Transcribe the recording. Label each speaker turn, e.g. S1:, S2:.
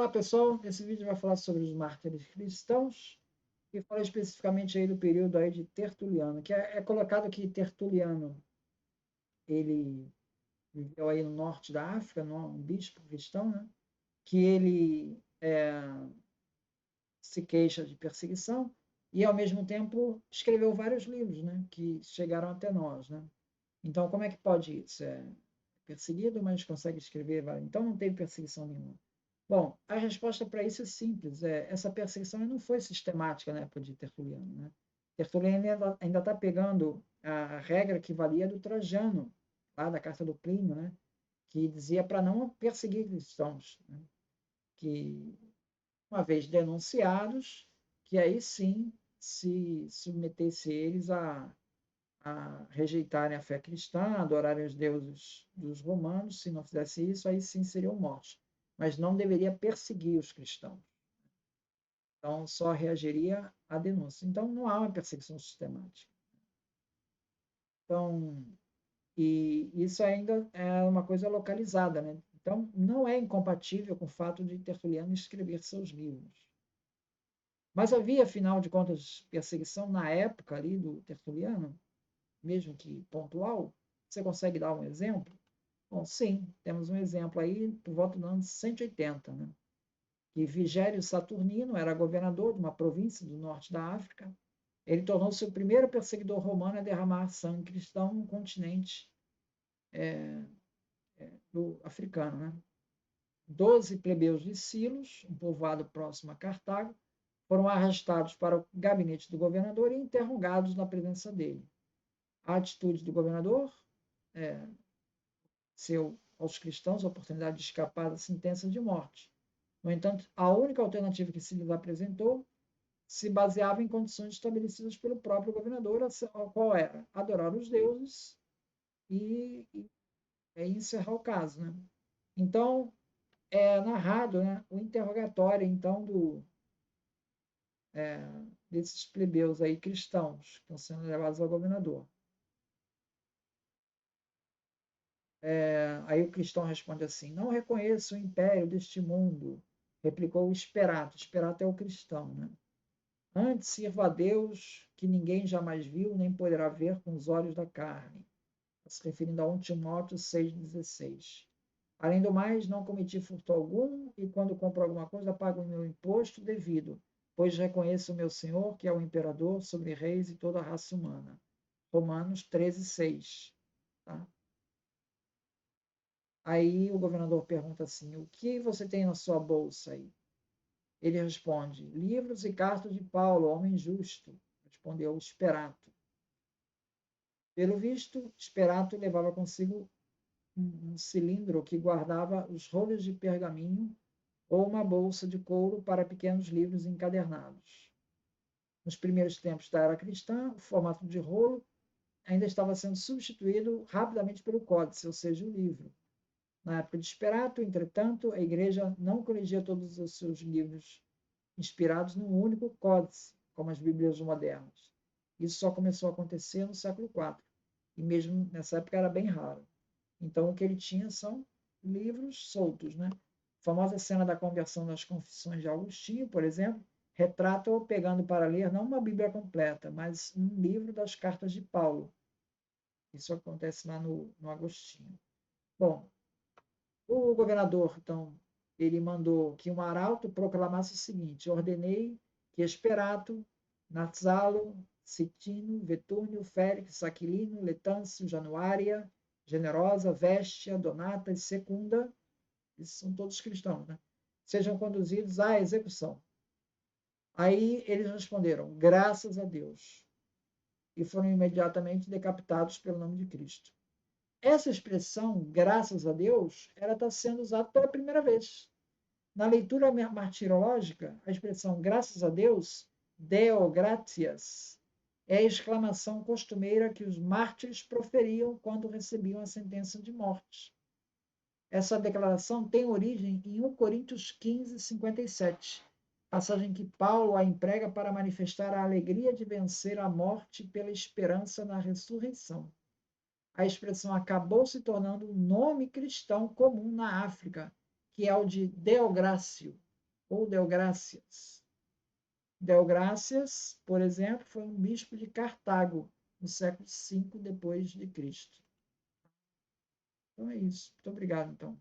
S1: Olá, pessoal. Esse vídeo vai falar sobre os mártires cristãos e fala especificamente aí do período aí de Tertuliano, que é colocado que Tertuliano, ele viveu aí no norte da África, um bispo cristão, né? Que ele se queixa de perseguição e, ao mesmo tempo, escreveu vários livros, né? Que chegaram até nós, né? Então, como é que pode isso? É perseguido, mas consegue escrever. Então, não teve perseguição nenhuma. Bom, a resposta para isso é simples. Essa perseguição não foi sistemática na época de Tertuliano. Né? Tertuliano ainda está pegando a regra que valia do Trajano, lá da carta do Plínio, né? Que dizia para não perseguir cristãos. Né? Que, uma vez denunciados, que aí sim se submetesse eles a rejeitarem a fé cristã, adorarem os deuses dos romanos. Se não fizesse isso, aí sim seriam mortos. Mas não deveria perseguir os cristãos. Então, só reagiria à denúncia. Então, não há uma perseguição sistemática. Então, e isso ainda é uma coisa localizada, né? Então, não é incompatível com o fato de Tertuliano escrever seus livros. Mas havia, afinal de contas, perseguição na época ali do Tertuliano, mesmo que pontual. Você consegue dar um exemplo? Bom, sim, temos um exemplo aí por volta do ano 180, né? Que Vigério Saturnino era governador de uma província do norte da África. Ele tornou-se o primeiro perseguidor romano a derramar sangue cristão no continente africano. Né? 12 plebeus de Silos, um povoado próximo a Cartago, foram arrastados para o gabinete do governador e interrogados na presença dele. A atitude do governador seu aos cristãos a oportunidade de escapar da sentença de morte. No entanto, a única alternativa que se lhes apresentou se baseava em condições estabelecidas pelo próprio governador, a qual era adorar os deuses e encerrar o caso. Né? Então, é narrado, né, o interrogatório então desses plebeus aí cristãos que estão sendo levados ao governador. Aí o cristão responde assim: não reconheço o império deste mundo, replicou o Esperato. Esperato é o cristão, né? Antes sirva a Deus que ninguém jamais viu nem poderá ver com os olhos da carne, se referindo a 1 Timóteo 6,16. Além do mais, não cometi furto algum, e quando compro alguma coisa, pago o meu imposto devido, pois reconheço o meu Senhor, que é o imperador sobre reis e toda a raça humana. Romanos 13,6. Tá? Aí o governador pergunta assim: o que você tem na sua bolsa aí? Ele responde: livros e cartas de Paulo, homem justo. Respondeu Esperato. Pelo visto, Esperato levava consigo um cilindro que guardava os rolos de pergaminho ou uma bolsa de couro para pequenos livros encadernados. Nos primeiros tempos da era cristã, o formato de rolo ainda estava sendo substituído rapidamente pelo códice, ou seja, o livro. Na época de Esperato, entretanto, a igreja não coligia todos os seus livros inspirados num único códice, como as Bíblias modernas. Isso só começou a acontecer no século IV, e mesmo nessa época era bem raro. Então, o que ele tinha são livros soltos. Né? A famosa cena da conversão das Confissões de Agostinho, por exemplo, retrata-o pegando para ler não uma Bíblia completa, mas um livro das cartas de Paulo. Isso acontece lá no Agostinho. Bom, o governador, então, ele mandou que um arauto proclamasse o seguinte: ordenei que Esperato, Natzalo, Citino, Vetúnio, Félix, Aquilino, Letâncio, Januária, Generosa, Véstia, Donata e Secunda, esses são todos cristãos, né? Sejam conduzidos à execução. Aí eles responderam: graças a Deus. E foram imediatamente decapitados pelo nome de Cristo. Essa expressão, graças a Deus, ela está sendo usada pela primeira vez. Na leitura martirológica, a expressão graças a Deus, Deo gratias, é a exclamação costumeira que os mártires proferiam quando recebiam a sentença de morte. Essa declaração tem origem em 1 Coríntios 15, 57, passagem que Paulo a emprega para manifestar a alegria de vencer a morte pela esperança na ressurreição. A expressão acabou se tornando um nome cristão comum na África, que é o de Deográcio, ou Deográcias. Deográcias, por exemplo, foi um bispo de Cartago, no século V depois de Cristo. Então é isso. Muito obrigado, então.